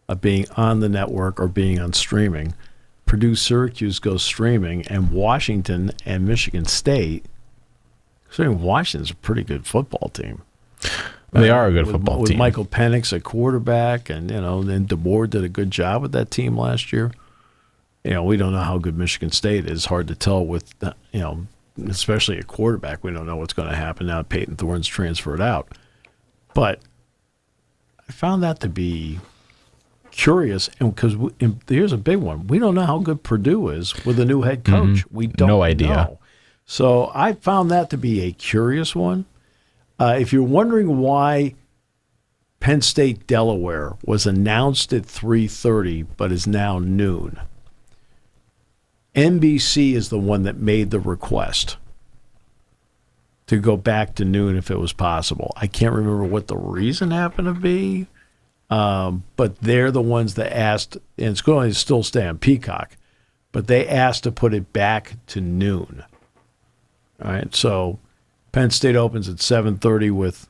Speaker 2: of being on the network or being on streaming, Purdue, Syracuse goes streaming, and Washington and Michigan State. Considering Washington's a pretty good football team.
Speaker 1: They are a good football team.
Speaker 2: With Michael Penix at quarterback, and then DeBoer did a good job with that team last year. We don't know how good Michigan State is. Hard to tell with, especially a quarterback. We don't know what's going to happen now. Peyton Thorne's transferred out. But I found that to be curious, and because here's a big one. We don't know how good Purdue is with a new head coach. We don't
Speaker 1: No idea.
Speaker 2: know. So I found that to be a curious one. If you're wondering why Penn State, Delaware was announced at 3:30 but is now noon, NBC is the one that made the request to go back to noon if it was possible. I can't remember what the reason happened to be, but they're the ones that asked, and it's going to still stay on Peacock, but they asked to put it back to noon. All right, so Penn State opens at 7:30 with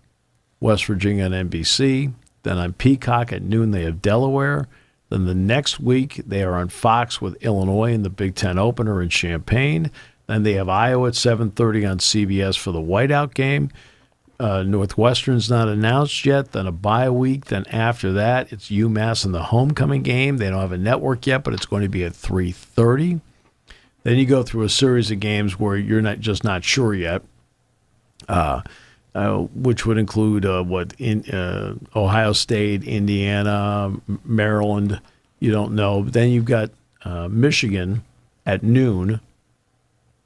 Speaker 2: West Virginia on NBC. Then on Peacock at noon, they have Delaware. Then the next week, they are on Fox with Illinois in the Big Ten opener in Champaign. Then they have Iowa at 7:30 on CBS for the whiteout game. Northwestern's not announced yet. Then a bye week. Then after that, it's UMass in the homecoming game. They don't have a network yet, but it's going to be at 3:30. Then you go through a series of games where you're not sure yet, which would include Ohio State, Indiana, Maryland. You don't know. Then you've got Michigan at noon.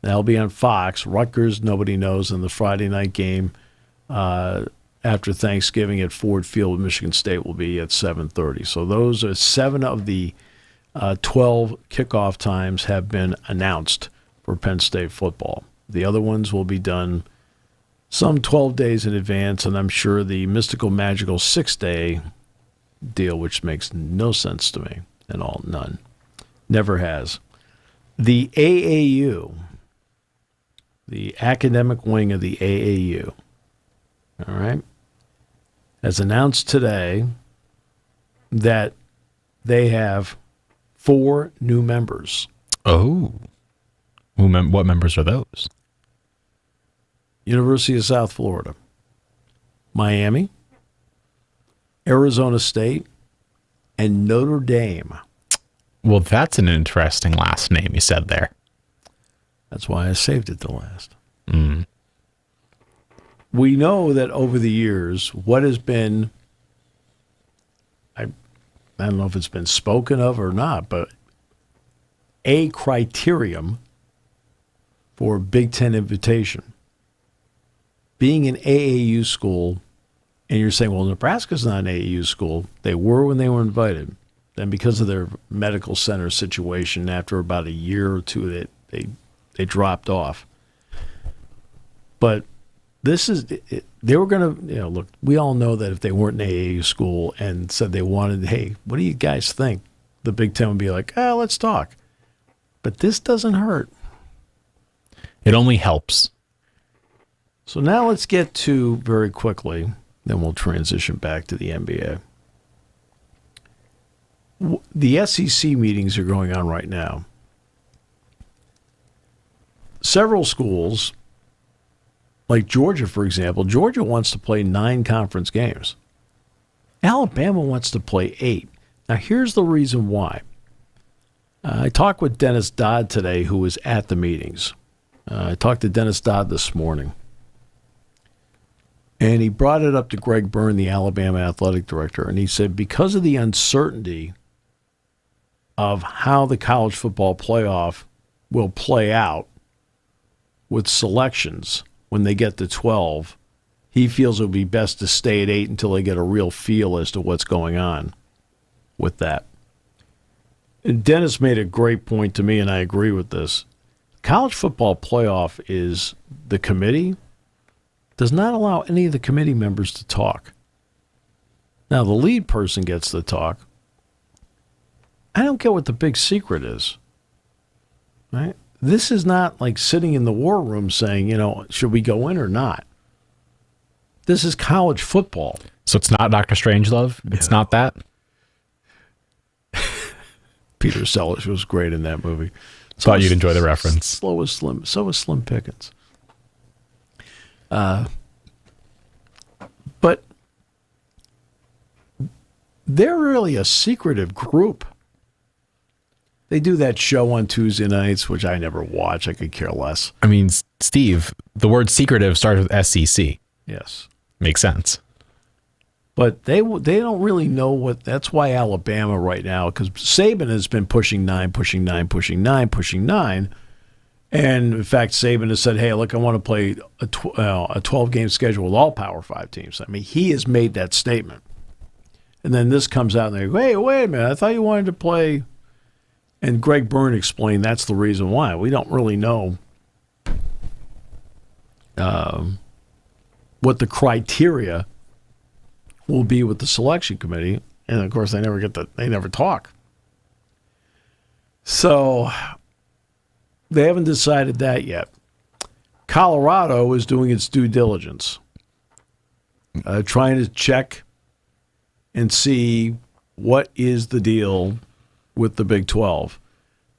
Speaker 2: That'll be on Fox. Rutgers, nobody knows, in the Friday night game after Thanksgiving at Ford Field. Michigan State will be at 7:30. So those are 7 of the 12 kickoff times have been announced for Penn State football. The other ones will be done some 12 days in advance, and I'm sure the mystical, magical 6-day deal, which makes no sense to me at all, none, never has. The AAU, the academic wing of the AAU, all right, has announced today that they have 4 new members.
Speaker 1: Oh. What members are those?
Speaker 2: University of South Florida, Miami, Arizona State, and Notre Dame.
Speaker 1: Well, that's an interesting last name you said there.
Speaker 2: That's why I saved it to last.
Speaker 1: Mm.
Speaker 2: We know that over the years, what has been, I don't know if it's been spoken of or not, but a criterion for Big Ten invitation, being an AAU school, and you're saying, well, Nebraska's not an AAU school. They were when they were invited. Then because of their medical center situation, after about a year or two, they dropped off. But this is, they were going to, look, we all know that if they weren't an AAU school and said they wanted, hey, what do you guys think? The Big Ten would be like, let's talk. But this doesn't hurt.
Speaker 1: It only helps.
Speaker 2: So now let's get to, very quickly, then we'll transition back to the NBA. The SEC meetings are going on right now. Several schools, like Georgia, for example, Georgia wants to play 9 conference games. Alabama wants to play 8. Now, here's the reason why. I talked with Dennis Dodd today, who was at the meetings. I talked to Dennis Dodd this morning. And he brought it up to Greg Byrne, the Alabama athletic director, and he said because of the uncertainty of how the college football playoff will play out with selections when they get to 12, he feels it would be best to stay at 8 until they get a real feel as to what's going on with that. And Dennis made a great point to me, and I agree with this. College football playoff is the committee does not allow any of the committee members to talk. Now, the lead person gets to talk. I don't get what the big secret is. Right? This is not like sitting in the war room saying, should we go in or not? This is college football.
Speaker 1: So it's not Dr. Strangelove? It's not that?
Speaker 2: Peter Sellers was great in that movie.
Speaker 1: Thought you'd enjoy the reference.
Speaker 2: So was Slim Pickens. But they're really a secretive group. They do that show on Tuesday nights, which I never watch. I could care less.
Speaker 1: I mean, Steve, the word secretive starts with SEC.
Speaker 2: Yes.
Speaker 1: Makes sense.
Speaker 2: But they don't really know what. That's why Alabama right now, because Saban has been pushing 9. And, in fact, Saban has said, hey, look, I want to play a 12-game schedule with all Power 5 teams. I mean, he has made that statement. And then this comes out, and they go, hey, wait a minute, I thought you wanted to play. And Greg Byrne explained that's the reason why. We don't really know what the criteria will be with the selection committee. And of course, they never talk. So they haven't decided that yet. Colorado is doing its due diligence, trying to check and see what is the deal with the Big 12.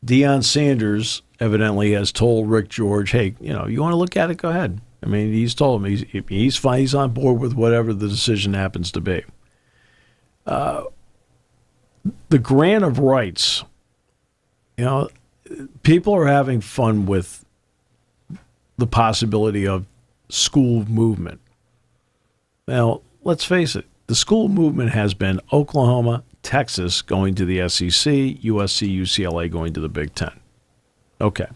Speaker 2: Deion Sanders evidently has told Rick George, hey, you want to look at it, go ahead. I mean, he's told him he's fine. He's on board with whatever the decision happens to be. The grant of rights, people are having fun with the possibility of school movement. Now, let's face it, the school movement has been Oklahoma, Texas going to the SEC, USC, UCLA going to the Big Ten. Okay.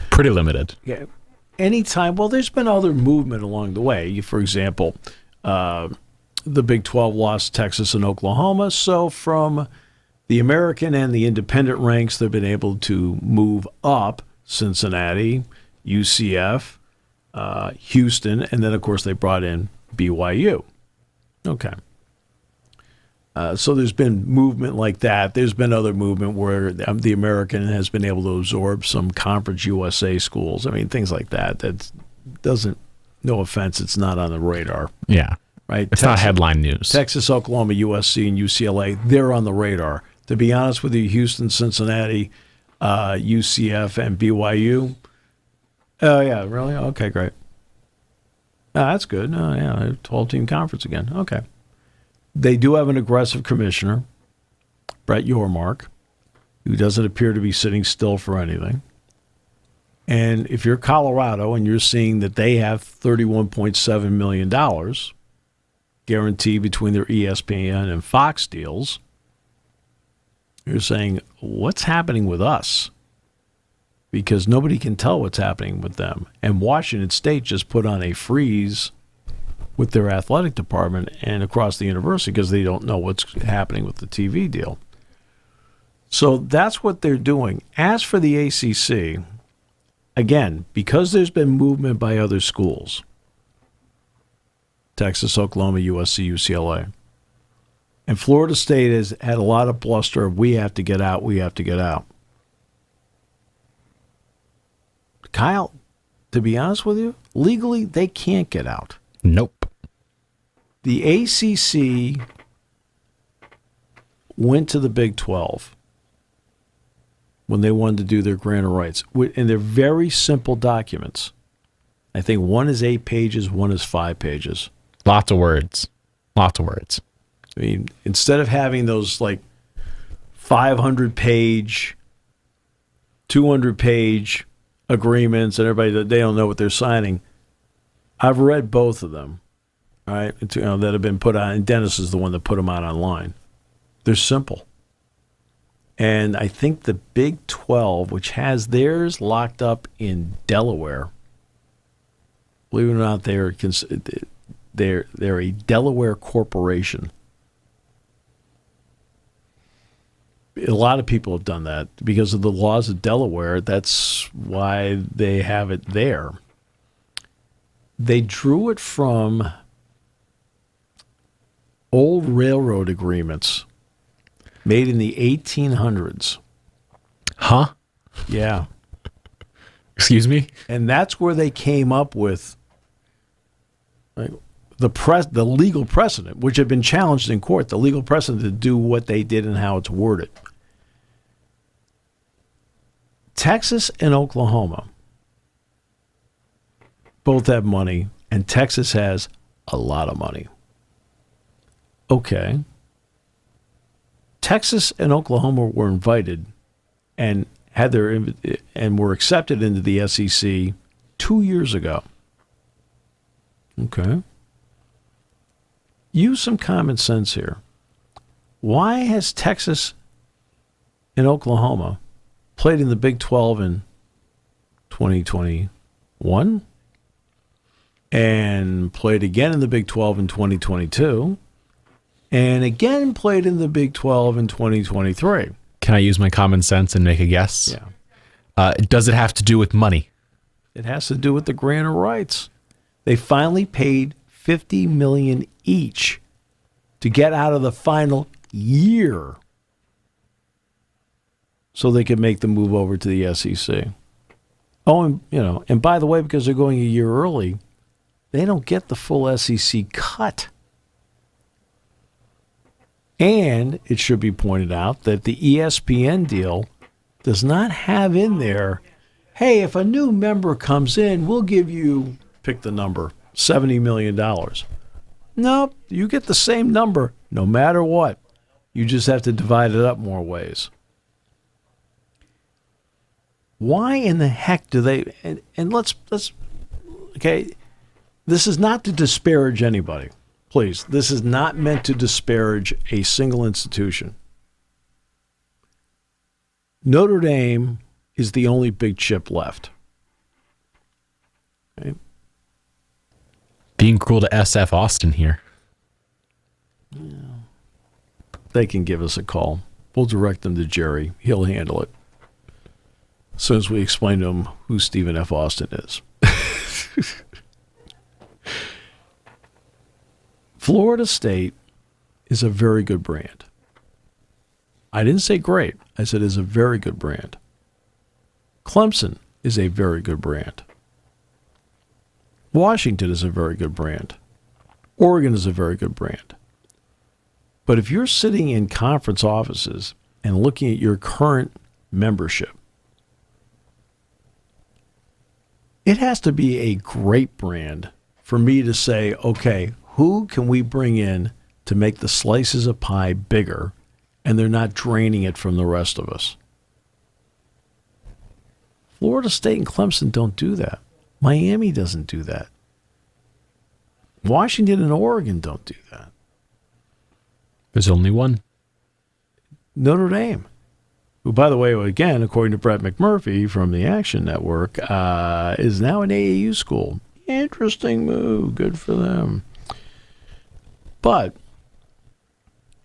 Speaker 1: Pretty limited.
Speaker 2: Yeah. Anytime, well, there's been other movement along the way. For example, the Big 12 lost Texas and Oklahoma, so from the American and the independent ranks, they've been able to move up Cincinnati, UCF, Houston, and then, of course, they brought in BYU. Okay. So there's been movement like that. There's been other movement where the American has been able to absorb some Conference USA schools. I mean, things like that. That doesn't, no offense, it's not on the radar.
Speaker 1: Yeah.
Speaker 2: Right?
Speaker 1: It's not headline news.
Speaker 2: Texas, Oklahoma, USC, and UCLA, they're on the radar. To be honest with you, Houston, Cincinnati, UCF, and BYU. Oh, yeah, really? Okay, great. Oh, that's good. Oh, yeah, 12-team conference again. Okay. They do have an aggressive commissioner, Brett Yormark, who doesn't appear to be sitting still for anything. And if you're Colorado and you're seeing that they have $31.7 million guaranteed between their ESPN and Fox deals, you're saying, what's happening with us? Because nobody can tell what's happening with them. And Washington State just put on a freeze with their athletic department and across the university because they don't know what's happening with the TV deal. So that's what they're doing. As for the ACC, again, because there's been movement by other schools, Texas, Oklahoma, USC, UCLA, and Florida State has had a lot of bluster of we have to get out, we have to get out. Kyle, to be honest with you, legally they can't get out.
Speaker 1: Nope.
Speaker 2: The ACC went to the Big 12 when they wanted to do their grant of rights. And they're very simple documents. I think one is 8 pages, one is 5 pages.
Speaker 1: Lots of words. Lots of words.
Speaker 2: I mean, instead of having those like 500-page, 200-page agreements and everybody, they don't know what they're signing, I've read both of them. All right, that have been put on, and Dennis is the one that put them out online. They're simple. And I think the Big 12, which has theirs locked up in Delaware, believe it or not, they're a Delaware corporation. A lot of people have done that because of the laws of Delaware. That's why they have it there. They drew it from old railroad agreements made in the 1800s.
Speaker 1: Huh?
Speaker 2: Yeah.
Speaker 1: Excuse me?
Speaker 2: And that's where they came up with the legal precedent, which had been challenged in court, the legal precedent to do what they did and how it's worded. Texas and Oklahoma both have money, and Texas has a lot of money. Okay. Texas and Oklahoma were invited and were accepted into the SEC 2 years ago. Okay. Use some common sense here. Why has Texas and Oklahoma played in the Big 12 in 2021 and played again in the Big 12 in 2022 and again played in the Big 12 in 2023?
Speaker 1: Can I use my common sense and make a guess?
Speaker 2: Yeah.
Speaker 1: Does it have to do with money?
Speaker 2: It has to do with the grant of rights. They finally paid $50 million each to get out of the final year so they can make the move over to the SEC. Oh, and by the way, because they're going a year early, they don't get the full SEC cut. And it should be pointed out that the ESPN deal does not have in there, hey, if a new member comes in, we'll give you, pick the number, $70 million. Nope, you get the same number no matter what. You just have to divide it up more ways. Why in the heck do they, and let's okay, this is not to disparage anybody. Please, this is not meant to disparage a single institution. Notre Dame is the only big chip left. Okay?
Speaker 1: Being cruel to SF Austin here.
Speaker 2: Yeah. They can give us a call. We'll direct them to Jerry. He'll handle it. As soon as we explain to him who Stephen F. Austin is. Florida State is a very good brand. I didn't say great. I said is a very good brand. Clemson is a very good brand. Washington is a very good brand. Oregon is a very good brand. But if you're sitting in conference offices and looking at your current membership, it has to be a great brand for me to say, okay, who can we bring in to make the slices of pie bigger and they're not draining it from the rest of us? Florida State and Clemson don't do that. Miami doesn't do that. Washington and Oregon don't do that.
Speaker 1: There's only one.
Speaker 2: Notre Dame, who, by the way, again, according to Brett McMurphy from the Action Network, is now an AAU school. Interesting move. Good for them. But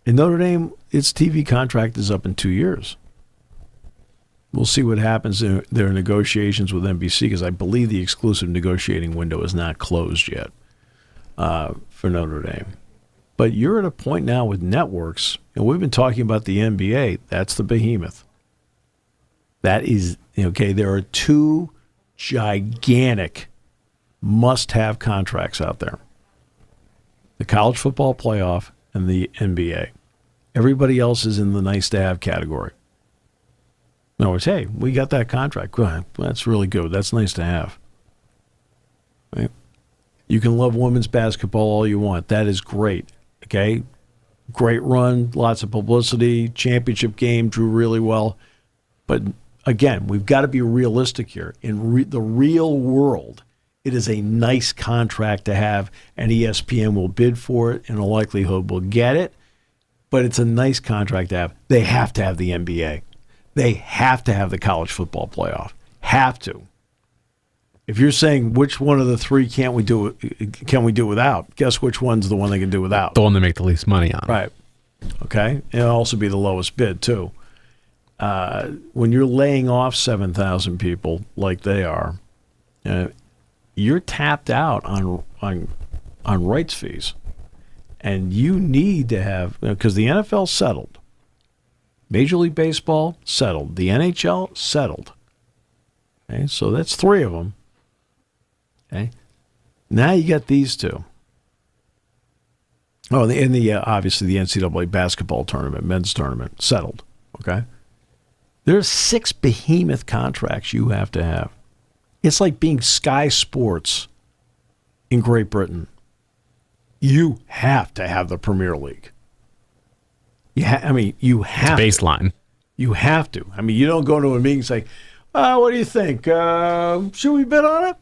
Speaker 2: in Notre Dame, its TV contract is up in 2 years. We'll see what happens in their negotiations with NBC, because I believe the exclusive negotiating window is not closed yet for Notre Dame. But you're at a point now with networks, and we've been talking about the NBA. That's the behemoth. That is, okay, there are two gigantic must-have contracts out there. The college football playoff and the NBA. Everybody else is in the nice-to-have category. In other words, hey, we got that contract. That's really good. That's nice to have. Right? You can love women's basketball all you want. That is great. Okay? Great run, lots of publicity, championship game, drew really well. But again, we've got to be realistic here. In the real world, it is a nice contract to have, and ESPN will bid for it, and in all likelihood will get it. But it's a nice contract to have. They have to have the NBA. They have to have the college football playoff. Have to. If you're saying which one of the three can we do without, guess which one's the one they can do without?
Speaker 1: The one they make the least money on.
Speaker 2: Right. Okay. It'll also be the lowest bid, too. When you're laying off 7,000 people like they are, you're tapped out on rights fees. And you need to have, because the NFL settled. Major League Baseball settled. The NHL settled. Okay, so that's three of them. Okay, now you got these two. Oh, and obviously the NCAA basketball tournament, men's tournament, settled. Okay, there's 6 behemoth contracts you have to have. It's like being Sky Sports in Great Britain. You have to have the Premier League. You have
Speaker 1: It's baseline.
Speaker 2: You have to. I mean, you don't go to a meeting and say, what do you think? Should we bid on it?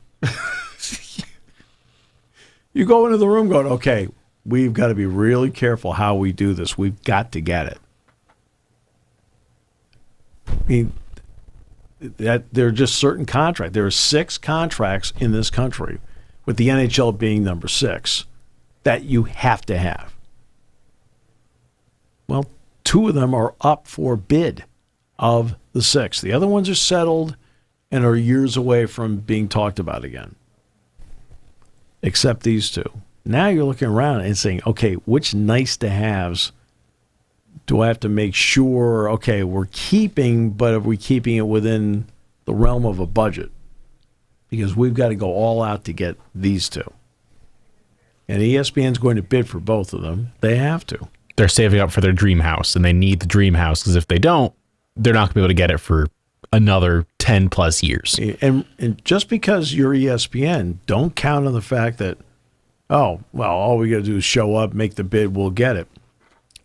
Speaker 2: You go into the room going, okay, we've got to be really careful how we do this. We've got to get it. I mean, there are just certain contracts. There are 6 contracts in this country, with the NHL being number 6, that you have to have. Well, 2 of them are up for bid of the 6. The other ones are settled and are years away from being talked about again. Except these 2. Now you're looking around and saying, okay, which nice to haves do I have to make sure, okay, we're keeping, but are we keeping it within the realm of a budget? Because we've got to go all out to get these two. And ESPN's going to bid for both of them. They have to.
Speaker 1: They're saving up for their dream house, and they need the dream house, because if they don't, they're not going to be able to get it for another 10 plus years.
Speaker 2: And just because you're ESPN, don't count on the fact that, oh, well, all we got to do is show up, make the bid, we'll get it.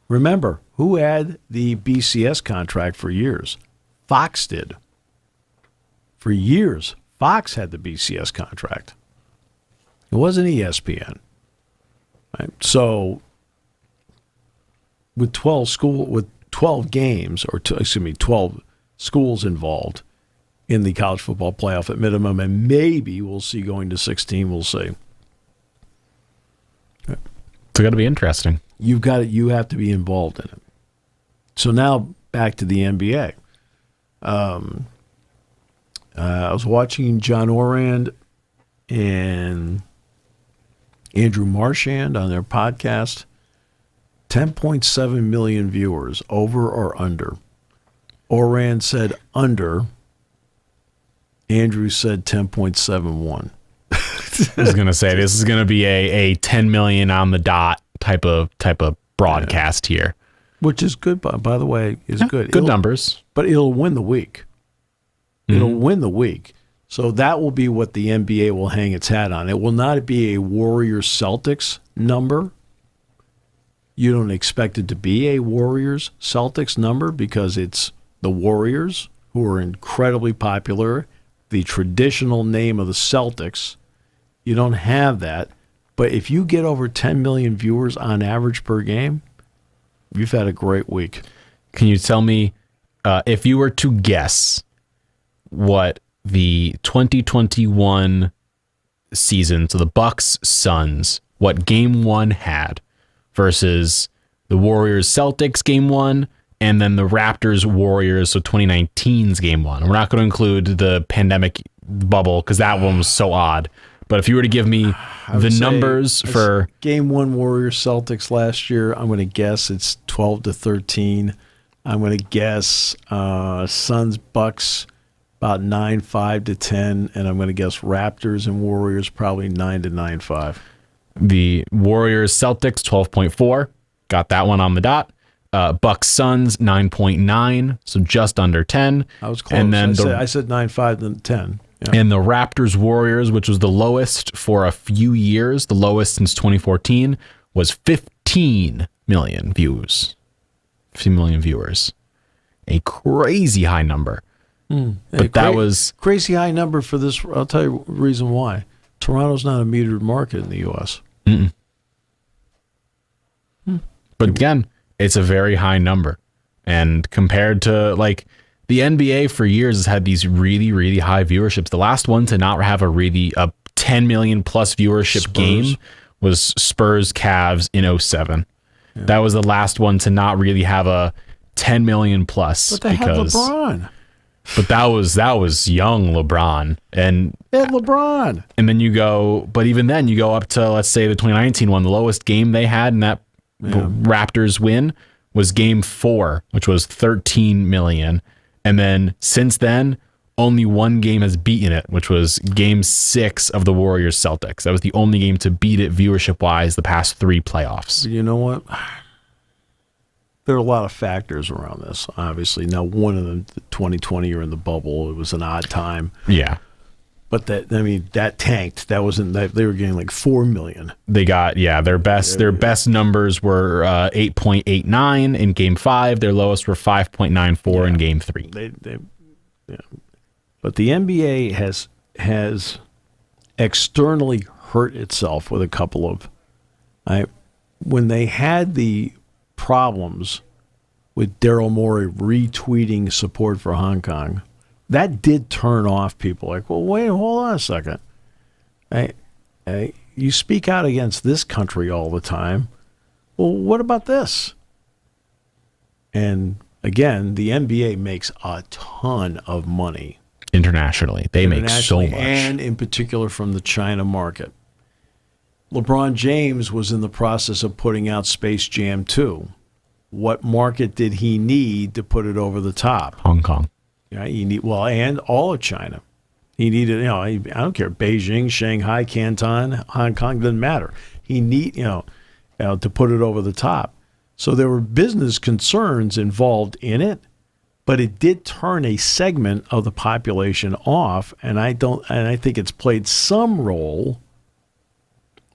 Speaker 2: Remember, who had the BCS contract for years? Fox did. For years, Fox had the BCS contract. It wasn't ESPN. Right? So with 12 games, or 12 schools involved in the college football playoff at minimum, and maybe we'll see going to 16, we'll see.
Speaker 1: It's going to be interesting.
Speaker 2: You have to be involved in it. So now back to the NBA. I was watching John Orand and Andrew Marchand on their podcast. 10.7 million viewers, over or under. Orand said under. Andrew said 10.71.
Speaker 1: I was going to say, this is going to be a 10 million on the dot type of broadcast here.
Speaker 2: Which is good, by the way, is good.
Speaker 1: Good numbers.
Speaker 2: But it'll win the week. It'll win the week. So that will be what the NBA will hang its hat on. It will not be a Warriors-Celtics number. You don't expect it to be a Warriors-Celtics number because it's the Warriors, who are incredibly popular, the traditional name of the Celtics. You don't have that. But if you get over 10 million viewers on average per game, you've had a great week.
Speaker 1: Can you tell me, if you were to guess what the 2021 season, so the Bucks Suns, what game one had versus the Warriors Celtics game one, and then the Raptors Warriors, so 2019's game one. We're not going to include the pandemic bubble because that one was so odd. But if you were to give me the numbers for
Speaker 2: game one Warriors Celtics last year, I'm going to guess it's 12-13. I'm going to guess Suns Bucks about 9-5-10, and I'm going to guess Raptors and Warriors probably 9-9-5.
Speaker 1: The Warriors Celtics 12.4, got that one on the dot. Bucks Suns 9.9, so just under 10.
Speaker 2: I was close.
Speaker 1: And then
Speaker 2: I said 9-5-10. Yeah.
Speaker 1: And the Raptors Warriors, which was the lowest for a few years, the lowest since 2014, was 15 million views. 15 million viewers. A crazy high number. But that was
Speaker 2: crazy high number for this. I'll tell you the reason why. Toronto's not a metered market in the U.S.
Speaker 1: But again, it's a very high number. And compared to like the NBA for years has had these really, really high viewerships. The last one to not have a 10 million plus viewership game was Spurs Cavs in 2007. Yeah. That was the last one to not really have a 10 million plus.
Speaker 2: But they had LeBron.
Speaker 1: But that was young LeBron. And
Speaker 2: they had LeBron.
Speaker 1: And then you go, but even then you go up to, let's say, the 2019 one. The lowest game they had in that Raptors win was game 4, which was 13 million. And then since then, only one game has beaten it, which was game 6 of the Warriors Celtics. That was the only game to beat it viewership wise the past 3 playoffs.
Speaker 2: You know what? There are a lot of factors around this, obviously. Now, one of them, the 2020 year in the bubble, it was an odd time.
Speaker 1: Yeah.
Speaker 2: But that tanked. That wasn't that they were getting like 4 million.
Speaker 1: They got their best numbers were 8.89 in game 5. Their lowest were 5.94 in game 3.
Speaker 2: But the NBA has externally hurt itself with a couple of when they had the problems with Daryl Morey retweeting support for Hong Kong. That did turn off people. Like, well, wait, hold on a second. You speak out against this country all the time. Well, what about this? And again, the NBA makes a ton of money.
Speaker 1: Internationally. They make so much.
Speaker 2: And in particular from the China market. LeBron James was in the process of putting out Space Jam 2. What market did he need to put it over the top?
Speaker 1: Hong Kong.
Speaker 2: Right? And all of China. He needed, I don't care, Beijing, Shanghai, Canton, Hong Kong, doesn't matter. He to put it over the top. So there were business concerns involved in it, but it did turn a segment of the population off, and I think it's played some role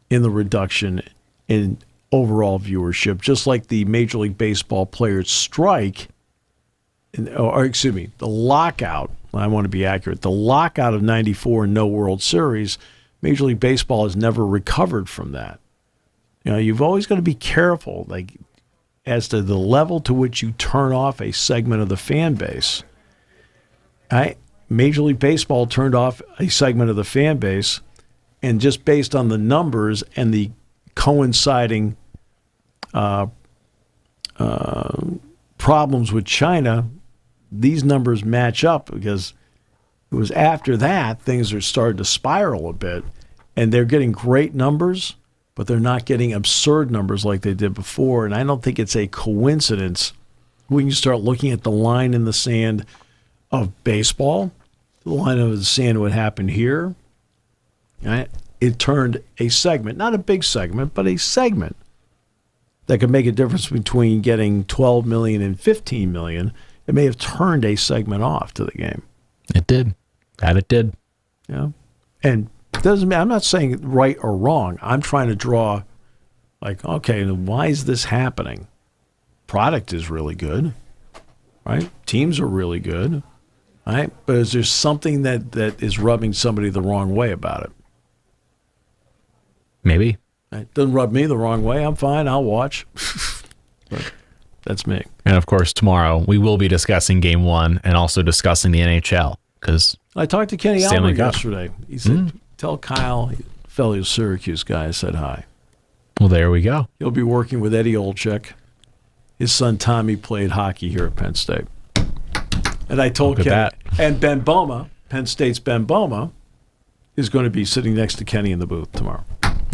Speaker 2: in the reduction in overall viewership, just like the Major League Baseball players' strike, the lockout. I want to be accurate. The lockout of '94 and no World Series, Major League Baseball has never recovered from that. You've always got to be careful, as to the level to which you turn off a segment of the fan base. Major League Baseball turned off a segment of the fan base, and just based on the numbers and the coinciding problems with China, these numbers match up, because it was after that things are starting to spiral a bit, and they're getting great numbers, but they're not getting absurd numbers like they did before. And I don't think it's a coincidence when you start looking at the line in the sand of baseball, the line of the sand what happened here. Right? It turned a segment, not a big segment, but a segment that could make a difference between getting 12 million and 15 million. It may have turned a segment off to the game.
Speaker 1: It did. It did.
Speaker 2: Yeah. And doesn't matter. I'm not saying right or wrong. I'm trying to draw, okay, why is this happening? Product is really good, right? Teams are really good, right? But is there something that is rubbing somebody the wrong way about it?
Speaker 1: Maybe.
Speaker 2: It doesn't rub me the wrong way. I'm fine. I'll watch. But that's me.
Speaker 1: And of course, tomorrow we will be discussing Game 1 and also discussing the NHL, because
Speaker 2: I talked to Kenny
Speaker 1: Stanley
Speaker 2: Albert
Speaker 1: Cup.
Speaker 2: yesterday. He said, tell Kyle, fellow Syracuse guy, I said hi.
Speaker 1: Well, there we go.
Speaker 2: He'll be working with Eddie Olczyk. His son Tommy played hockey here at Penn State. And I told
Speaker 1: Look
Speaker 2: Kenny,
Speaker 1: at
Speaker 2: and Ben Boma, Penn State's Ben Boma, is going to be sitting next to Kenny in the booth tomorrow.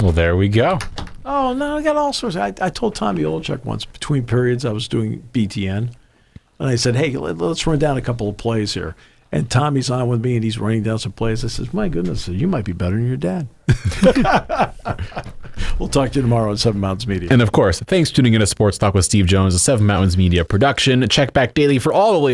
Speaker 1: Well, there we go.
Speaker 2: Oh, no, I got all sorts. I told Tommy Olczyk once, between periods, I was doing BTN. And I said, hey, let's run down a couple of plays here. And Tommy's on with me, and he's running down some plays. I says, my goodness, you might be better than your dad. We'll talk to you tomorrow on Seven Mountains Media.
Speaker 1: And of course, thanks for tuning in to Sports Talk with Steve Jones, a Seven Mountains Media production. Check back daily for all the latest